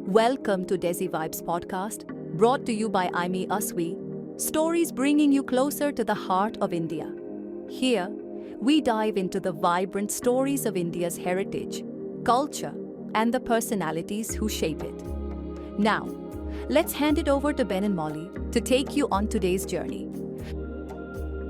Welcome to Desi Vibes podcast, brought to you by iMeUsWe, stories bringing you closer to the heart of India. Here, we dive into the vibrant stories of India's heritage, culture, and the personalities who shape it. Now, let's hand it over to Ben and Molly to take you on today's journey.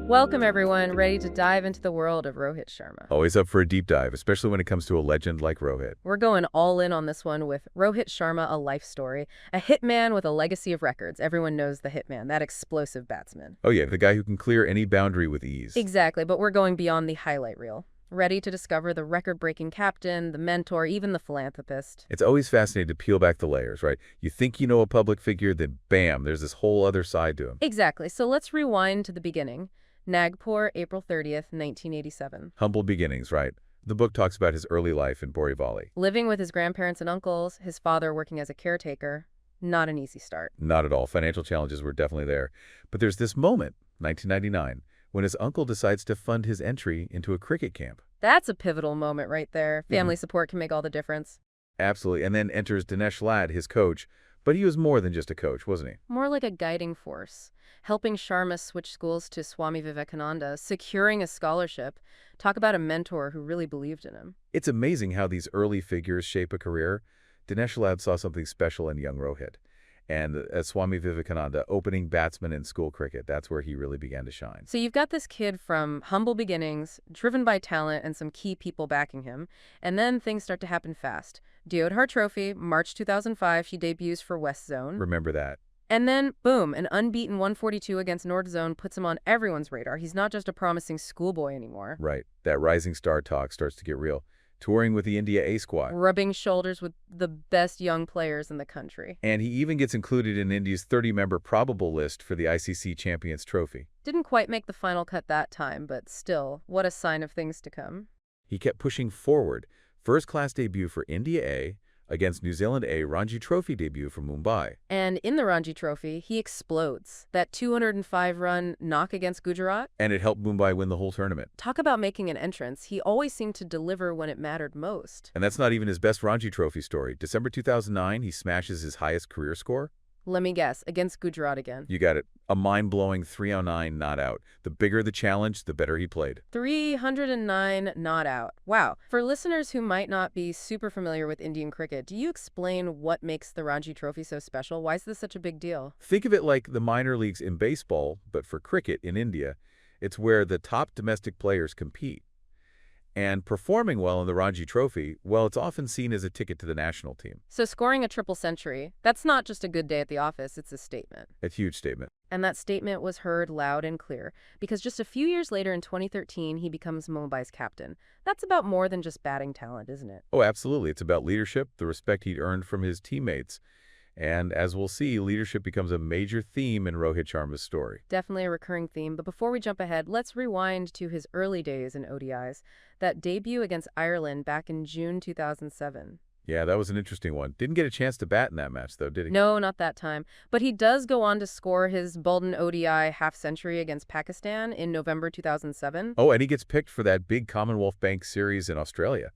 Welcome, everyone. Ready to dive into the world of Rohit Sharma. Always up for a deep dive, especially when it comes to a legend like Rohit. We're going all in on this one with Rohit Sharma, a life story. A hitman with a legacy of records. Everyone knows the hitman, that explosive batsman. Oh yeah, the guy who can clear any boundary with ease. Exactly, but we're going beyond the highlight reel. Ready to discover the record-breaking captain, the mentor, even the philanthropist. It's always fascinating to peel back the layers, right? You think you know a public figure, then bam, there's this whole other side to him. Exactly, so let's rewind to the beginning. Nagpur, April 30th, 1987. Humble beginnings, right? The book talks about his early life in Borivali. Living with his grandparents and uncles, his father working as a caretaker. Not an easy start. Not at all. Financial challenges were definitely there. But there's this moment, 1999, when his uncle decides to fund his entry into a cricket camp. That's a pivotal moment right there. Family support can make all the difference. Absolutely. And then enters Dinesh Ladd, his coach. But he was more than just a coach, wasn't he? More like a guiding force, helping Sharma switch schools to Swami Vivekananda, securing a scholarship. Talk about a mentor who really believed in him. It's amazing how these early figures shape a career. Dinesh Ladd saw something special in young Rohit. And as Swami Vivekananda, opening batsman in school cricket, that's where he really began to shine. So you've got this kid from humble beginnings, driven by talent and some key people backing him, and then things start to happen fast. Deodhar Trophy, March 2005, she debuts for West Zone. Remember that. And then, boom, an unbeaten 142 against North Zone puts him on everyone's radar. He's not just a promising schoolboy anymore. Right. That rising star talk starts to get real. Touring with the India A squad. Rubbing shoulders with the best young players in the country. And he even gets included in India's 30-member probable list for the ICC Champions Trophy. Didn't quite make the final cut that time, but still, what a sign of things to come. He kept pushing forward. First-class debut for India A against New Zealand A, Ranji Trophy debut for Mumbai. And in the Ranji Trophy, he explodes. That 205-run knock against Gujarat. And it helped Mumbai win the whole tournament. Talk about making an entrance. He always seemed to deliver when it mattered most. And that's not even his best Ranji Trophy story. December 2009, he smashes his highest career score. Let me guess, against Gujarat again. You got it. A mind-blowing 309 not out. The bigger the challenge, the better he played. 309 not out. Wow. For listeners who might not be super familiar with Indian cricket, do you explain what makes the Ranji Trophy so special? Why is this such a big deal? Think of it like the minor leagues in baseball, but for cricket in India. It's where the top domestic players compete. And performing well in the Ranji Trophy, well, it's often seen as a ticket to the national team. So scoring a triple century, that's not just a good day at the office, it's a statement. A huge statement. And that statement was heard loud and clear, because just a few years later in 2013, he becomes Mumbai's captain. That's about more than just batting talent, isn't it? Oh, absolutely. It's about leadership, the respect he'd earned from his teammates. And as we'll see, leadership becomes a major theme in Rohit Sharma's story. Definitely a recurring theme, but before we jump ahead, let's rewind to his early days in ODIs. That debut against Ireland back in June 2007. Yeah, that was an interesting one. Didn't get a chance to bat in that match, though, did he? No, not that time. But he does go on to score his Bolden ODI half-century against Pakistan in November 2007. Oh, and he gets picked for that big Commonwealth Bank series in Australia.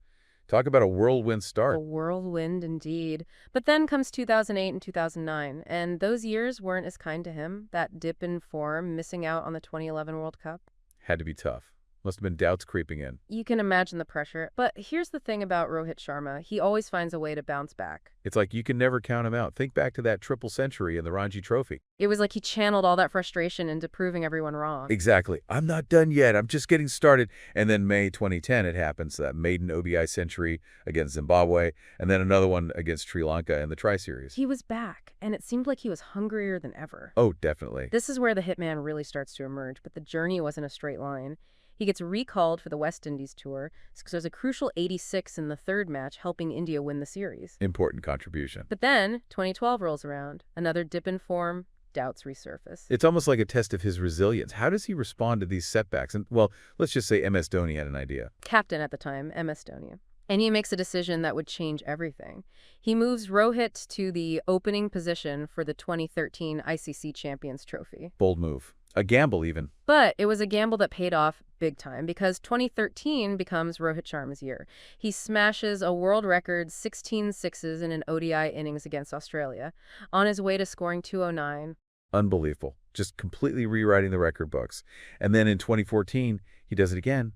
Talk about a whirlwind start. A whirlwind indeed. But then comes 2008 and 2009, and those years weren't as kind to him. That dip in form, missing out on the 2011 World Cup. Had to be tough. Must have been doubts creeping in. You can imagine the pressure. But here's the thing about Rohit Sharma. He always finds a way to bounce back. It's like you can never count him out. Think back to that triple century in the Ranji Trophy. It was like he channeled all that frustration into proving everyone wrong. Exactly. I'm not done yet. I'm just getting started. And then May 2010, it happens, that maiden ODI century against Zimbabwe, and then another one against Sri Lanka in the Tri-Series. He was back, and it seemed like he was hungrier than ever. Oh, definitely. This is where the hitman really starts to emerge, but the journey wasn't a straight line. He gets recalled for the West Indies tour, scores a crucial 86 in the third match, helping India win the series. Important contribution. But then, 2012 rolls around. Another dip in form, doubts resurface. It's almost like a test of his resilience. How does he respond to these setbacks? And, well, let's just say MS Dhoni had an idea. Captain at the time, MS Dhoni. And he makes a decision that would change everything. He moves Rohit to the opening position for the 2013 ICC Champions Trophy. Bold move. A gamble, even. But it was a gamble that paid off big time because 2013 becomes Rohit Sharma's year. He smashes a world record 16 sixes in an ODI innings against Australia, on his way to scoring 209. Unbelievable. Just completely rewriting the record books. And then in 2014, he does it again.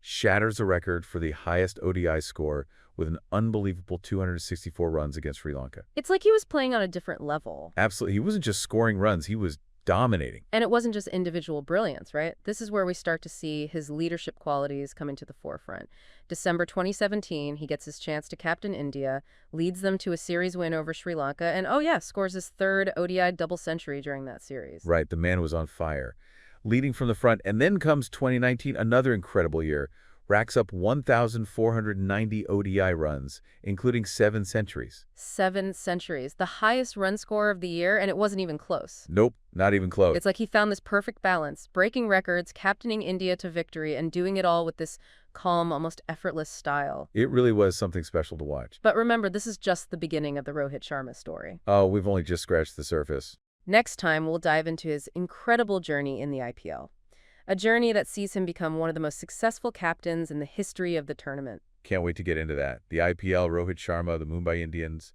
Shatters the record for the highest ODI score with an unbelievable 264 runs against Sri Lanka. It's like he was playing on a different level. Absolutely. He wasn't just scoring runs, he was dominating. And it wasn't just individual brilliance, right? This is where we start to see his leadership qualities coming to the forefront. December 2017, he gets his chance to captain India, leads them to a series win over Sri Lanka, and oh yeah, scores his third ODI double century during that series. Right, the man was on fire. Leading from the front, and then comes 2019, another incredible year. Racks up 1,490 ODI runs, including 7 centuries. 7 centuries, the highest run score of the year, and it wasn't even close. Nope, not even close. It's like he found this perfect balance, breaking records, captaining India to victory, and doing it all with this calm, almost effortless style. It really was something special to watch. But remember, this is just the beginning of the Rohit Sharma story. Oh, we've only just scratched the surface. Next time, we'll dive into his incredible journey in the IPL. A journey that sees him become one of the most successful captains in the history of the tournament. Can't wait to get into that. The IPL, Rohit Sharma, the Mumbai Indians.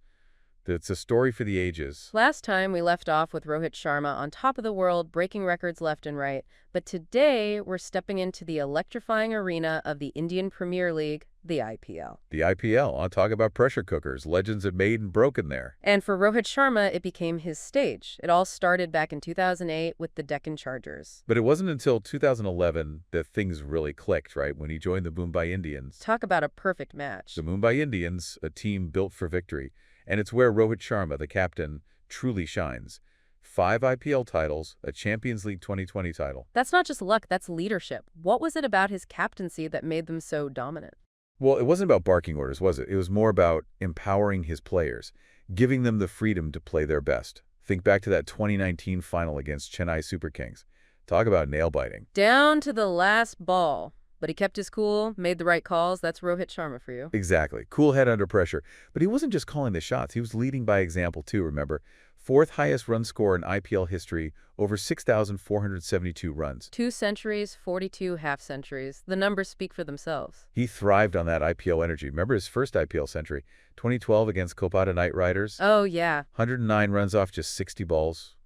It's a story for the ages. Last time, we left off with Rohit Sharma on top of the world, breaking records left and right. But today, we're stepping into the electrifying arena of the Indian Premier League, the IPL. The IPL, I'll talk about pressure cookers. Legends have made and broken there. And for Rohit Sharma, it became his stage. It all started back in 2008 with the Deccan Chargers. But it wasn't until 2011 that things really clicked, right? When he joined the Mumbai Indians. Talk about a perfect match. The Mumbai Indians, a team built for victory. And it's where Rohit Sharma, the captain, truly shines. 5 IPL titles, a Champions League 2020 title. That's not just luck, that's leadership. What was it about his captaincy that made them so dominant? Well, it wasn't about barking orders, was it? It was more about empowering his players, giving them the freedom to play their best. Think back to that 2019 final against Chennai Super Kings. Talk about nail-biting. Down to the last ball. But he kept his cool, made the right calls. That's Rohit Sharma for you. Exactly. Cool head under pressure. But he wasn't just calling the shots. He was leading by example, too, remember? 4th highest run score in IPL history, over 6,472 runs. 2 centuries, 42 half-centuries. The numbers speak for themselves. He thrived on that IPL energy. Remember his first IPL century, 2012 against Kolkata Knight Riders? Oh, yeah. 109 runs off just 60 balls.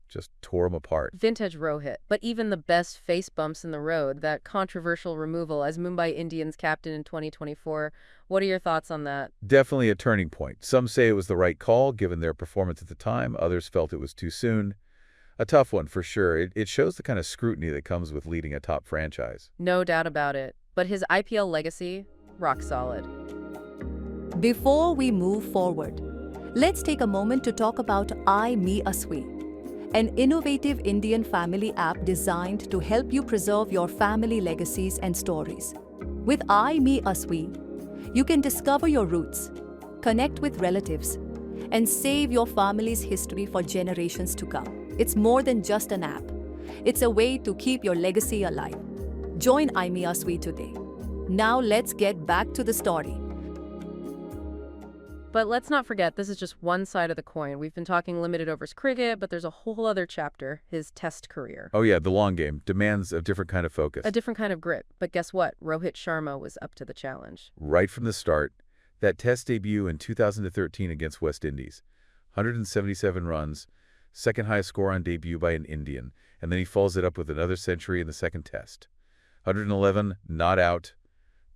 Just tore him apart. Vintage Rohit. But even the best face bumps in the road, that controversial removal as Mumbai Indians captain in 2024, what are your thoughts on that? Definitely a turning point. Some say it was the right call given their performance at the time. Others felt it was too soon. A tough one for sure. It shows the kind of scrutiny that comes with leading a top franchise. No doubt about it. But his IPL legacy, rock solid. Before we move forward, let's take a moment to talk about iMeUsWe, an innovative Indian family app designed to help you preserve your family legacies and stories. With iMeUsWe, you can discover your roots, connect with relatives, and save your family's history for generations to come. It's more than just an app. It's a way to keep your legacy alive. Join iMeUsWe today. Now let's get back to the story. But let's not forget, this is just one side of the coin. We've been talking limited overs cricket, but there's a whole other chapter, his test career. Oh yeah, the long game demands a different kind of focus. A different kind of grit. But guess what? Rohit Sharma was up to the challenge. Right from the start, that test debut in 2013 against West Indies. 177 runs, second highest score on debut by an Indian, and then he follows it up with another century in the second test. 111, not out.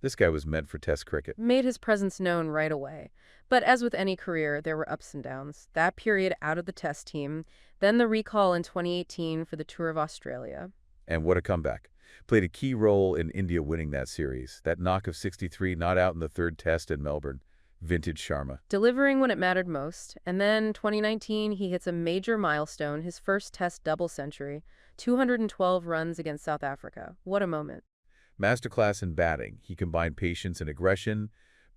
This guy was meant for test cricket. Made his presence known right away. But as with any career, there were ups and downs. That period out of the test team, then the recall in 2018 for the Tour of Australia. And what a comeback. Played a key role in India winning that series. That knock of 63 not out in the third test in Melbourne. Vintage Sharma. Delivering when it mattered most. And then 2019, he hits a major milestone, his first test double century. 212 runs against South Africa. What a moment. Masterclass in batting. He combined patience and aggression,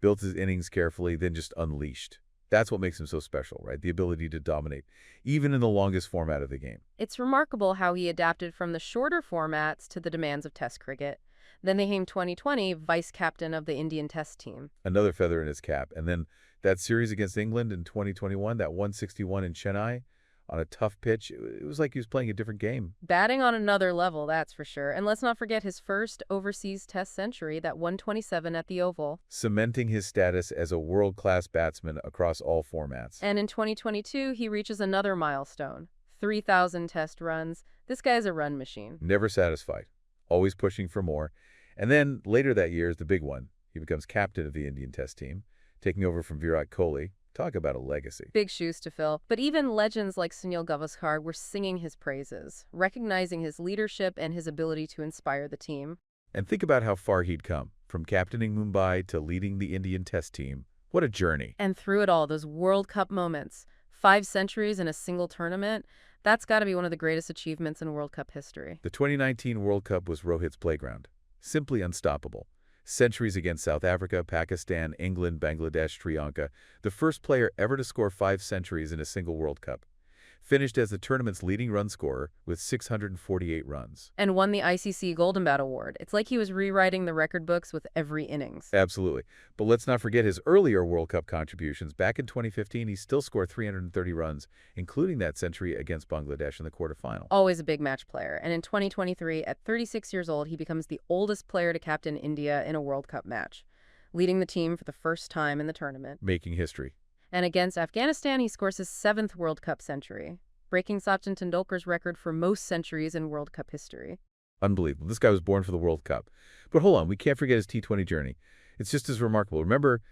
built his innings carefully, then just unleashed. That's what makes him so special, right? The ability to dominate, even in the longest format of the game. It's remarkable how he adapted from the shorter formats to the demands of Test cricket. Then they named 2020 vice-captain of the Indian Test team. Another feather in his cap. And then that series against England in 2021, that 161 in Chennai, on a tough pitch. It was like he was playing a different game. Batting on another level, that's for sure. And let's not forget his first overseas Test century, that 127 at the Oval. Cementing his status as a world-class batsman across all formats. And in 2022, he reaches another milestone, 3,000 Test runs. This guy's a run machine. Never satisfied, always pushing for more. And then later that year is the big one. He becomes captain of the Indian Test team, taking over from Virat Kohli. Talk about a legacy. Big shoes to fill. But even legends like Sunil Gavaskar were singing his praises, recognizing his leadership and his ability to inspire the team. And think about how far he'd come, from captaining Mumbai to leading the Indian Test team. What a journey. And through it all, those World Cup moments, 5 centuries in a single tournament, that's got to be one of the greatest achievements in World Cup history. The 2019 World Cup was Rohit's playground. Simply unstoppable. Centuries against South Africa, Pakistan, England, Bangladesh, Sri Lanka. The first player ever to score 5 centuries in a single World Cup. Finished as the tournament's leading run scorer with 648 runs. And won the ICC Golden Bat Award. It's like he was rewriting the record books with every innings. Absolutely. But let's not forget his earlier World Cup contributions. Back in 2015, he still scored 330 runs, including that century against Bangladesh in the quarterfinal. Always a big match player. And in 2023, at 36 years old, he becomes the oldest player to captain India in a World Cup match, leading the team for the first time in the tournament. Making history. And against Afghanistan, he scores his 7th World Cup century, breaking Sachin Tendulkar's record for most centuries in World Cup history. Unbelievable. This guy was born for the World Cup. But hold on, we can't forget his T20 journey. It's just as remarkable. Remember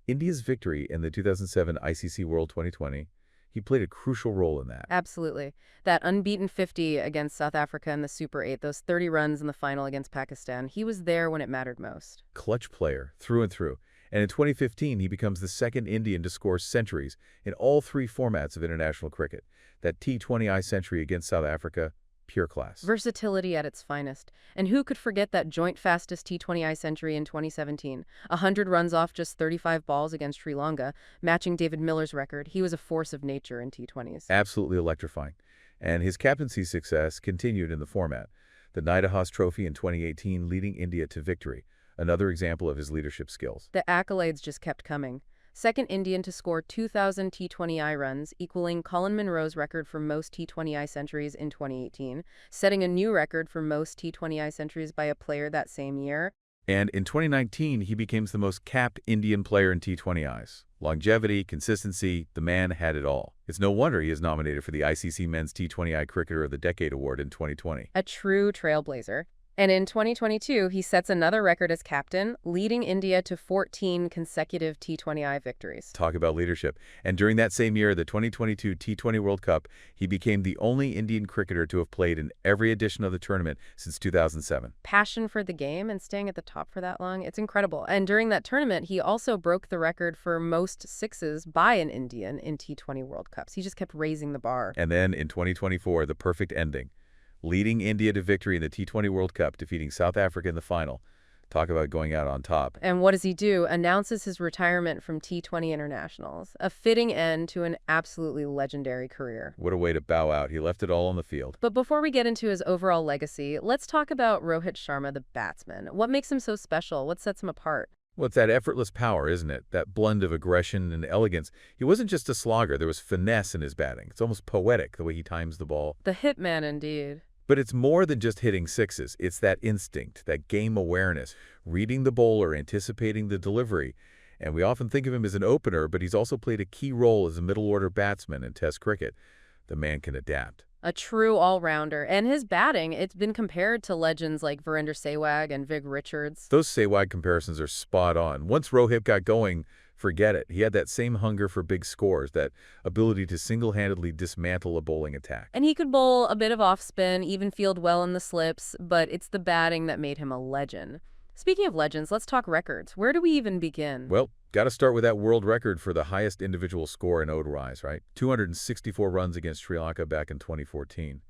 India's victory in the 2007 ICC World 2020? He played a crucial role in that. Absolutely. That unbeaten 50 against South Africa in the Super 8, those 30 runs in the final against Pakistan, he was there when it mattered most. Clutch player, through and through. And in 2015, he becomes the second Indian to score centuries in all 3 formats of international cricket. That T20I century against South Africa, pure class. Versatility at its finest. And who could forget that joint fastest T20I century in 2017? 100 runs off just 35 balls against Sri Lanka, matching David Miller's record. He was a force of nature in T20s. Absolutely electrifying. And his captaincy success continued in the format. The Nidahas Trophy in 2018 leading India to victory. Another example of his leadership skills. The accolades just kept coming. Second Indian to score 2,000 T20I runs, equaling Colin Munro's record for most T20I centuries in 2018, setting a new record for most T20I centuries by a player that same year. And in 2019, he becomes the most capped Indian player in T20Is. Longevity, consistency, the man had it all. It's no wonder he is nominated for the ICC Men's T20I Cricketer of the Decade Award in 2020. A true trailblazer. And in 2022, he sets another record as captain, leading India to 14 consecutive T20I victories. Talk about leadership. And during that same year, the 2022 T20 World Cup, he became the only Indian cricketer to have played in every edition of the tournament since 2007. Passion for the game and staying at the top for that long, it's incredible. And during that tournament, he also broke the record for most sixes by an Indian in T20 World Cups. He just kept raising the bar. And then in 2024, the perfect ending. Leading India to victory in the T20 World Cup, defeating South Africa in the final. Talk about going out on top. And what does he do? Announces his retirement from T20 internationals. A fitting end to an absolutely legendary career. What a way to bow out. He left it all on the field. But before we get into his overall legacy, let's talk about Rohit Sharma, the batsman. What makes him so special? What sets him apart? Well, it's that effortless power, isn't it? That blend of aggression and elegance. He wasn't just a slogger. There was finesse in his batting. It's almost poetic, the way he times the ball. The hitman, indeed. But it's more than just hitting sixes. It's that instinct, that game awareness, reading the bowler, anticipating the delivery. And we often think of him as an opener, but he's also played a key role as a middle-order batsman in Test cricket. The man can adapt. A true all-rounder. And his batting, it's been compared to legends like Virender Sehwag and Vic Richards. Those Sehwag comparisons are spot on. Once Rohit got going, forget it. He had that same hunger for big scores, that ability to single-handedly dismantle a bowling attack. And he could bowl a bit of off-spin, even field well in the slips, but it's the batting that made him a legend. Speaking of legends, let's talk records. Where do we even begin? Well, got to start with that world record for the highest individual score in ODIs, right? 264 runs against Sri Lanka back in 2014.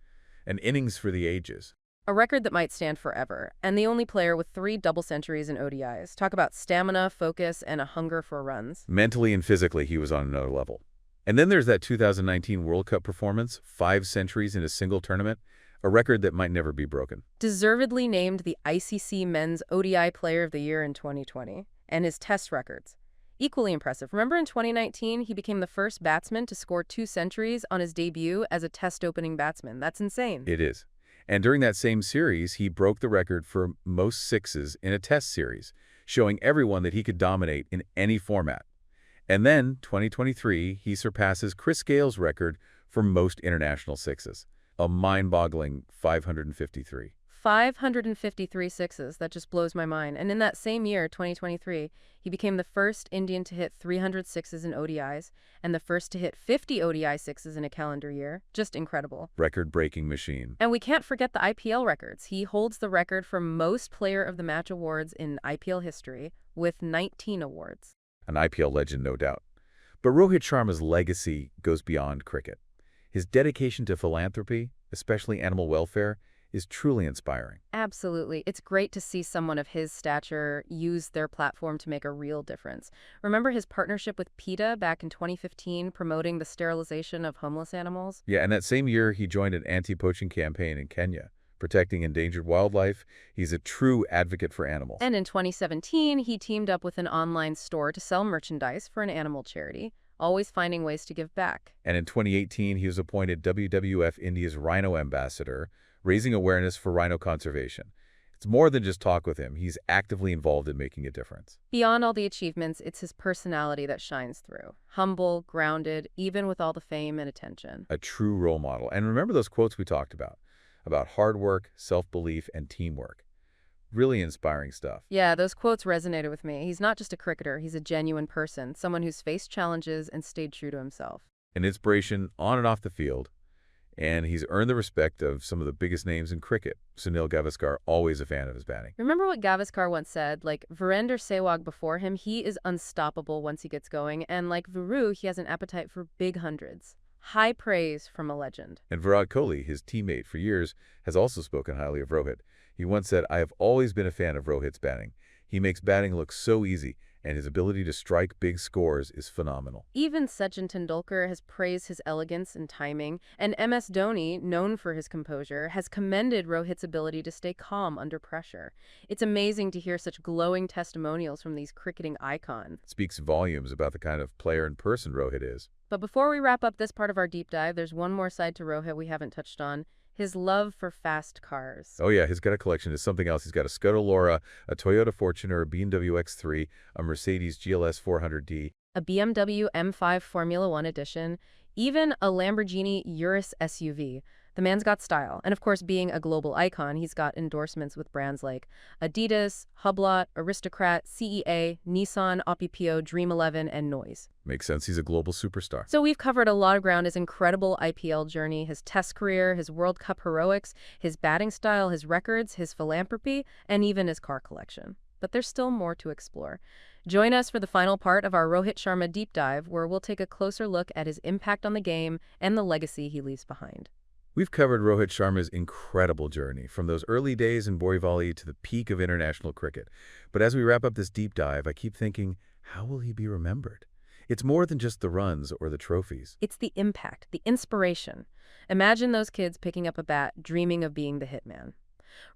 An innings for the ages. A record that might stand forever, and the only player with 3 double centuries in ODIs. Talk about stamina, focus, and a hunger for runs. Mentally and physically, he was on another level. And then there's that 2019 World Cup performance, 5 centuries in a single tournament, a record that might never be broken. Deservedly named the ICC Men's ODI Player of the Year in 2020. And his test records. Equally impressive. Remember in 2019, he became the first batsman to score 2 centuries on his debut as a test opening batsman. That's insane. It is. And during that same series, he broke the record for most sixes in a test series, showing everyone that he could dominate in any format. And then, 2023, he surpasses Chris Gale's record for most international sixes, a mind-boggling 553. 553 sixes. That just blows my mind. And in that same year, 2023, he became the first Indian to hit 300 sixes in ODIs and the first to hit 50 ODI sixes in a calendar year. Just incredible. Record-breaking machine. And we can't forget the IPL records. He holds the record for most Player of the Match awards in IPL history with 19 awards. An IPL legend, no doubt. But Rohit Sharma's legacy goes beyond cricket. His dedication to philanthropy, especially animal welfare, is truly inspiring. Absolutely. It's great to see someone of his stature use their platform to make a real difference. Remember his partnership with PETA back in 2015 promoting the sterilization of homeless animals? Yeah, and that same year, he joined an anti-poaching campaign in Kenya, protecting endangered wildlife. He's a true advocate for animals. And in 2017, he teamed up with an online store to sell merchandise for an animal charity, always finding ways to give back. And in 2018, he was appointed WWF India's Rhino Ambassador, raising awareness for rhino conservation. It's more than just talk with him. He's actively involved in making a difference. Beyond all the achievements, it's his personality that shines through. Humble, grounded, even with all the fame and attention. A true role model. And remember those quotes we talked about hard work, self-belief, and teamwork. Really inspiring stuff. Yeah, those quotes resonated with me. He's not just a cricketer, he's a genuine person, someone who's faced challenges and stayed true to himself. An inspiration on and off the field. And he's earned the respect of some of the biggest names in cricket. Sunil Gavaskar, always a fan of his batting. Remember what Gavaskar once said? Like Virender Sehwag before him, he is unstoppable once he gets going. And like Viru, he has an appetite for big hundreds. High praise from a legend. And Virat Kohli, his teammate for years, has also spoken highly of Rohit. He once said, "I have always been a fan of Rohit's batting. He makes batting look so easy, and his ability to strike big scores is phenomenal." Even Sachin Tendulkar has praised his elegance and timing, and MS Dhoni, known for his composure, has commended Rohit's ability to stay calm under pressure. It's amazing to hear such glowing testimonials from these cricketing icons. It speaks volumes about the kind of player and person Rohit is. But before we wrap up this part of our deep dive, there's one more side to Rohit we haven't touched on. His love for fast cars. Oh yeah, he's got a collection. It's something else. He's got a Skoda Laura, a Toyota Fortuner, a BMW X3, a Mercedes GLS 400D, A BMW M5 Formula One edition, even a Lamborghini Urus SUV. The man's got style. And of course, being a global icon, he's got endorsements with brands like Adidas, Hublot, Aristocrat, CEA, Nissan, Opipio, Dream 11, and Noise. Makes sense. He's a global superstar. So we've covered a lot of ground: his incredible IPL journey, his test career, his World Cup heroics, his batting style, his records, his philanthropy, and even his car collection. But there's still more to explore. Join us for the final part of our Rohit Sharma deep dive, where we'll take a closer look at his impact on the game and the legacy he leaves behind. We've covered Rohit Sharma's incredible journey, from those early days in Borivali to the peak of international cricket. But as we wrap up this deep dive, I keep thinking, how will he be remembered? It's more than just the runs or the trophies. It's the impact, the inspiration. Imagine those kids picking up a bat, dreaming of being the hitman.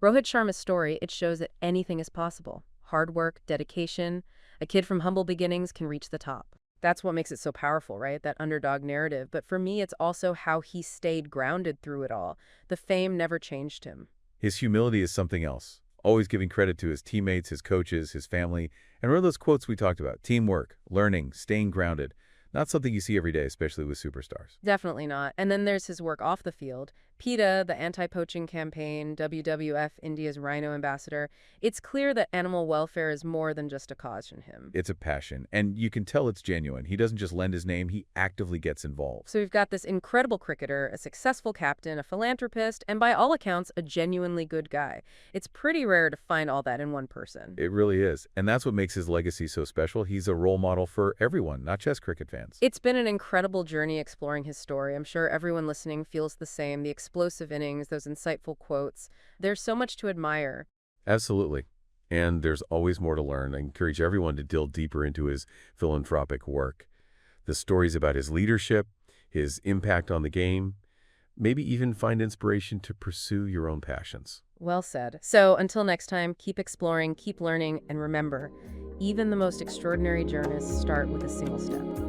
Rohit Sharma's story, it shows that anything is possible. Hard work, dedication. A kid from humble beginnings can reach the top. That's what makes it so powerful, right? That underdog narrative. But for me, it's also how he stayed grounded through it all. The fame never changed him. His humility is something else, always giving credit to his teammates, his coaches, his family. And remember those quotes we talked about: teamwork, learning, staying grounded. Not something you see every day, especially with superstars. Definitely not. And then there's his work off the field. PETA, the anti-poaching campaign, WWF, India's Rhino Ambassador. It's clear that animal welfare is more than just a cause in him. It's a passion, and you can tell it's genuine. He doesn't just lend his name, he actively gets involved. So we've got this incredible cricketer, a successful captain, a philanthropist, and by all accounts, a genuinely good guy. It's pretty rare to find all that in one person. It really is, and that's what makes his legacy so special. He's a role model for everyone, not just cricket fans. It's been an incredible journey exploring his story. I'm sure everyone listening feels the same. The explosive innings, those insightful quotes. There's so much to admire. Absolutely. And there's always more to learn. I encourage everyone to delve deeper into his philanthropic work. The stories about his leadership, his impact on the game, maybe even find inspiration to pursue your own passions. Well said. So until next time, keep exploring, keep learning, and remember, Even the most extraordinary journeys start with a single step.